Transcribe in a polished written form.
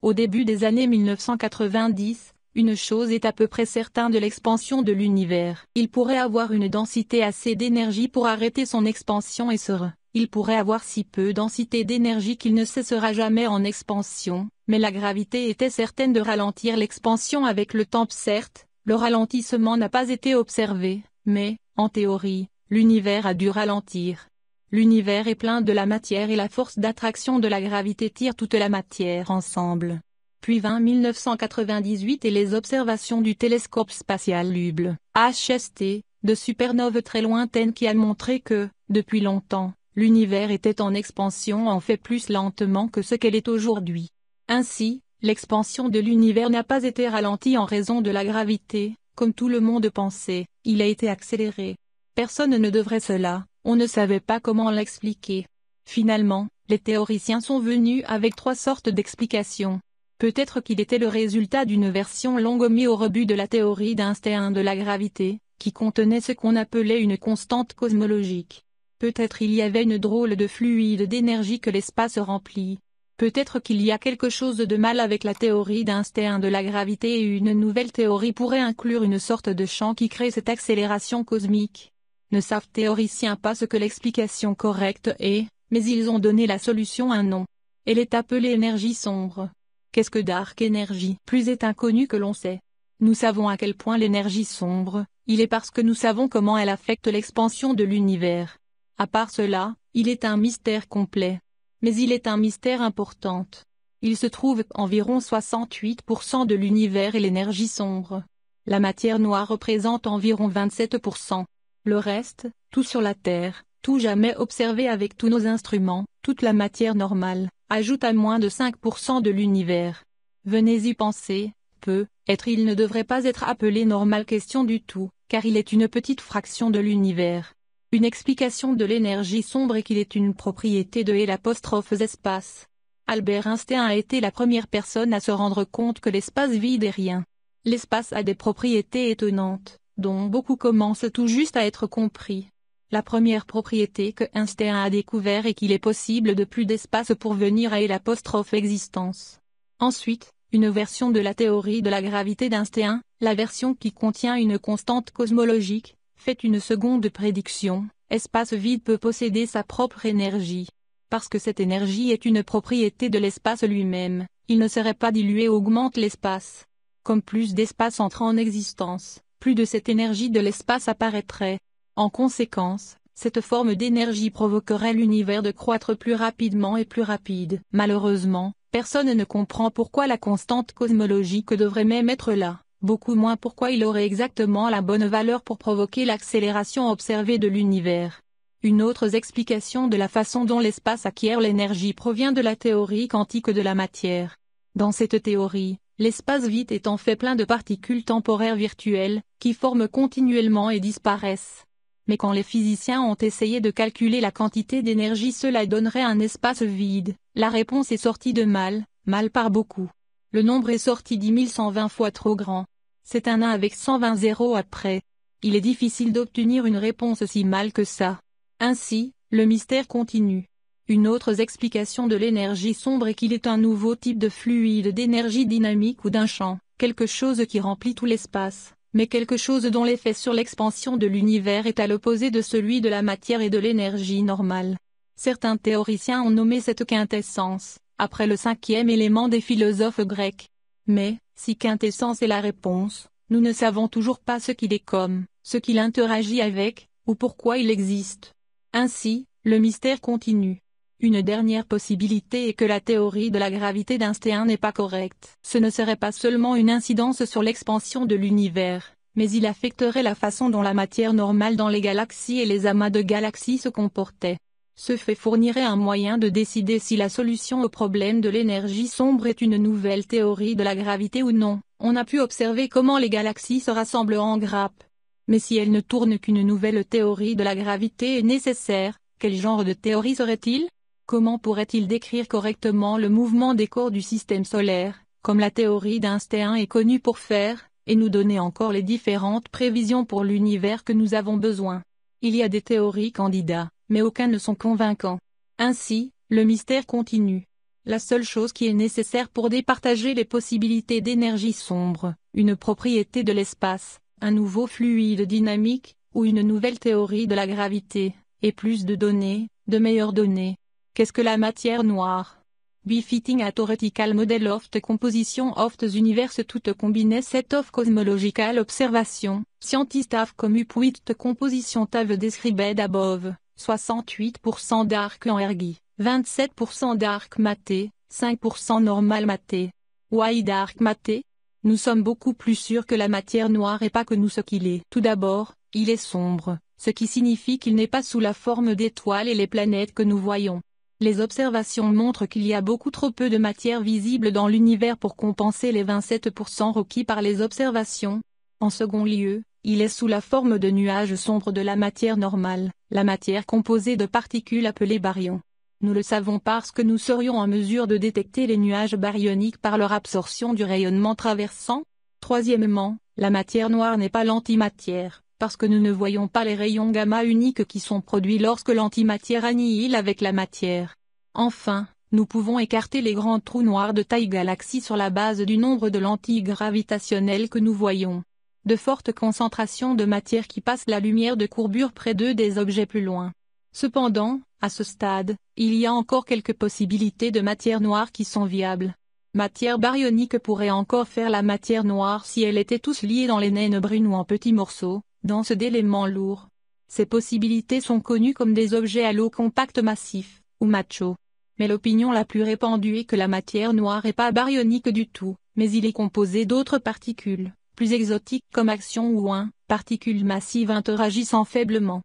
Au début des années 1990, une chose est à peu près certaine de l'expansion de l'univers. Il pourrait avoir une densité assez d'énergie pour arrêter son expansion et il pourrait avoir si peu densité d'énergie qu'il ne cessera jamais en expansion, mais la gravité était certaine de ralentir l'expansion avec le temps. Certes, le ralentissement n'a pas été observé, mais, en théorie, l'univers a dû ralentir. L'univers est plein de la matière et la force d'attraction de la gravité tire toute la matière ensemble. Puis vint 1998 et les observations du télescope spatial Hubble, HST, de supernoves très lointaines qui a montré que, depuis longtemps, l'univers était en expansion en fait plus lentement que ce qu'elle est aujourd'hui. Ainsi, l'expansion de l'univers n'a pas été ralentie en raison de la gravité, comme tout le monde pensait, il a été accéléré. Personne ne devrait cela, on ne savait pas comment l'expliquer. Finalement, les théoriciens sont venus avec 3 sortes d'explications. Peut-être qu'il était le résultat d'une version longue mise au rebut de la théorie d'Einstein de la gravité, qui contenait ce qu'on appelait une constante cosmologique. Peut-être il y avait une drôle de fluide d'énergie que l'espace remplit. Peut-être qu'il y a quelque chose de mal avec la théorie d'Einstein de la gravité et une nouvelle théorie pourrait inclure une sorte de champ qui crée cette accélération cosmique. Ne savent théoriciens pas ce que l'explication correcte est, mais ils ont donné la solution un nom. Elle est appelée énergie sombre. Qu'est-ce que dark energy? Plus est inconnu que l'on sait. Nous savons à quel point l'énergie sombre, il est parce que nous savons comment elle affecte l'expansion de l'univers. À part cela, il est un mystère complet. Mais il est un mystère important. Il se trouve qu'environ 68% de l'univers est l'énergie sombre. La matière noire représente environ 27%. Le reste, tout sur la Terre, tout jamais observé avec tous nos instruments, toute la matière normale, ajoute à moins de 5% de l'univers. Venez y penser, peut-être il ne devrait pas être appelé normal question du tout, car il est une petite fraction de l'univers. Une explication de l'énergie sombre est qu'il est une propriété de l'espace. Albert Einstein a été la première personne à se rendre compte que l'espace vide est rien. L'espace a des propriétés étonnantes, dont beaucoup commencent tout juste à être compris. La première propriété que Einstein a découvert est qu'il est possible de plus d'espace pour venir à existence. Ensuite, une version de la théorie de la gravité d'Einstein, la version qui contient une constante cosmologique, fait une seconde prédiction, espace vide peut posséder sa propre énergie. Parce que cette énergie est une propriété de l'espace lui-même, il ne serait pas dilué ou augmente l'espace. Comme plus d'espace entre en existence, plus de cette énergie de l'espace apparaîtrait. En conséquence, cette forme d'énergie provoquerait l'univers de croître plus rapidement et plus rapide. Malheureusement, personne ne comprend pourquoi la constante cosmologique devrait même être là. Beaucoup moins pourquoi il aurait exactement la bonne valeur pour provoquer l'accélération observée de l'univers. Une autre explication de la façon dont l'espace acquiert l'énergie provient de la théorie quantique de la matière. Dans cette théorie, l'espace vide est en fait plein de particules temporaires virtuelles, qui forment continuellement et disparaissent. Mais quand les physiciens ont essayé de calculer la quantité d'énergie cela donnerait un espace vide, la réponse est sortie de mal par beaucoup. Le nombre est sorti 10 120 fois trop grand. C'est un 1 avec 120 zéros après. Il est difficile d'obtenir une réponse si mal que ça. Ainsi, le mystère continue. Une autre explication de l'énergie sombre est qu'il est un nouveau type de fluide d'énergie dynamique ou d'un champ, quelque chose qui remplit tout l'espace, mais quelque chose dont l'effet sur l'expansion de l'univers est à l'opposé de celui de la matière et de l'énergie normale. Certains théoriciens ont nommé cette quintessence, après le 5e élément des philosophes grecs. Mais, si quintessence est la réponse, nous ne savons toujours pas ce qu'il est comme, ce qu'il interagit avec, ou pourquoi il existe. Ainsi, le mystère continue. Une dernière possibilité est que la théorie de la gravité d'Einstein n'est pas correcte. Ce ne serait pas seulement une incidence sur l'expansion de l'univers, mais il affecterait la façon dont la matière normale dans les galaxies et les amas de galaxies se comportait. Ce fait fournirait un moyen de décider si la solution au problème de l'énergie sombre est une nouvelle théorie de la gravité ou non. On a pu observer comment les galaxies se rassemblent en grappes. Mais si elles ne tournent qu'une nouvelle théorie de la gravité est nécessaire, quel genre de théorie serait-il? Comment pourrait-il décrire correctement le mouvement des corps du système solaire, comme la théorie d'Einstein est connue pour faire, et nous donner encore les différentes prévisions pour l'univers que nous avons besoin? Il y a des théories candidats, mais aucun ne sont convaincants. Ainsi, le mystère continue. La seule chose qui est nécessaire pour départager les possibilités d'énergie sombre, une propriété de l'espace, un nouveau fluide dynamique, ou une nouvelle théorie de la gravité, et plus de données, de meilleures données. Qu'est-ce que la matière noire? Befitting a theoretical model of the composition of the universe to the combined set of cosmological observation, scientists have come up with the composition have described above, 68% dark energy, 27% dark matter, 5% normal matter. Why dark matter? Nous sommes beaucoup plus sûrs que la matière noire est pas que nous ce qu'il est. Tout d'abord, il est sombre, ce qui signifie qu'il n'est pas sous la forme d'étoiles et les planètes que nous voyons. Les observations montrent qu'il y a beaucoup trop peu de matière visible dans l'univers pour compenser les 27% requis par les observations. En second lieu, il est sous la forme de nuages sombres de la matière normale, la matière composée de particules appelées baryons. Nous le savons parce que nous serions en mesure de détecter les nuages baryoniques par leur absorption du rayonnement traversant. Troisièmement, la matière noire n'est pas l'antimatière, parce que nous ne voyons pas les rayons gamma uniques qui sont produits lorsque l'antimatière annihile avec la matière. Enfin, nous pouvons écarter les grands trous noirs de taille galaxie sur la base du nombre de lentilles gravitationnelles que nous voyons. De fortes concentrations de matière qui passent la lumière de courbure près d'eux des objets plus loin. Cependant, à ce stade, il y a encore quelques possibilités de matière noire qui sont viables. Matière baryonique pourrait encore faire la matière noire si elle était tous liée dans les naines brunes ou en petits morceaux, denses d'éléments lourds. Ces possibilités sont connues comme des objets halo compacts massifs, ou MACHO. Mais l'opinion la plus répandue est que la matière noire n'est pas baryonique du tout, mais il est composé d'autres particules, plus exotiques comme action ou particules massives interagissant faiblement.